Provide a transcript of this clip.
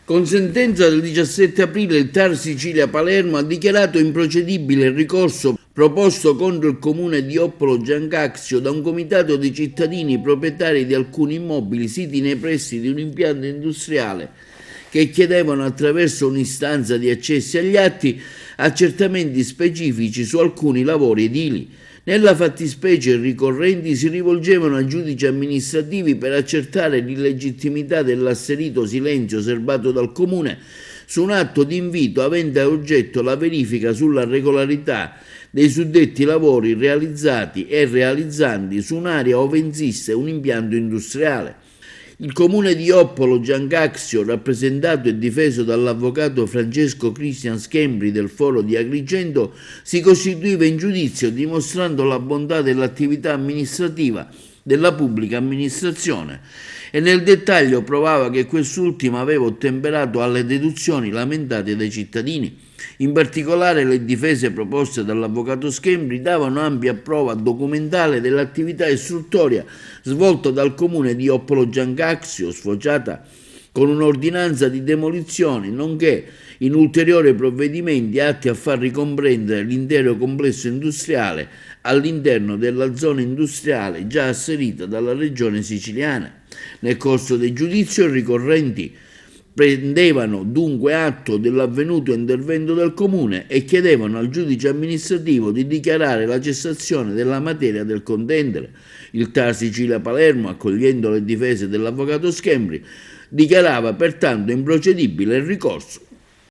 Con sentenza del 17 aprile il TAR Sicilia Palermo ha dichiarato improcedibile il ricorso proposto contro il comune di Oppolo Giancaxio da un comitato di cittadini proprietari di alcuni immobili siti nei pressi di un impianto industriale che chiedevano attraverso un'istanza di accessi agli atti accertamenti specifici su alcuni lavori edili. Nella fattispecie i ricorrenti si rivolgevano a giudici amministrativi per accertare l'illegittimità dell'asserito silenzio osservato dal Comune su un atto di invito avente a oggetto la verifica sulla regolarità dei suddetti lavori realizzati e realizzanti su un'area ove insiste un impianto industriale. Il comune di Oppolo Giancaxio, rappresentato e difeso dall'avvocato Francesco Cristian Schembri del Foro di Agrigento, si costituiva in giudizio dimostrando la bontà dell'attività amministrativa della pubblica amministrazione e nel dettaglio provava che quest'ultima aveva ottemperato alle deduzioni lamentate dai cittadini. In particolare le difese proposte dall'avvocato Schembri davano ampia prova documentale dell'attività istruttoria svolta dal comune di Oppolo Giancaxio, sfociata con un'ordinanza di demolizione, nonché in ulteriori provvedimenti atti a far ricomprendere l'intero complesso industriale all'interno della zona industriale già asserita dalla regione siciliana. Nel corso del giudizio i ricorrenti prendevano dunque atto dell'avvenuto intervento del Comune e chiedevano al giudice amministrativo di dichiarare la cessazione della materia del contendere. Il TAR Sicilia Palermo, accogliendo le difese dell'avvocato Schembri, dichiarava pertanto improcedibile il ricorso.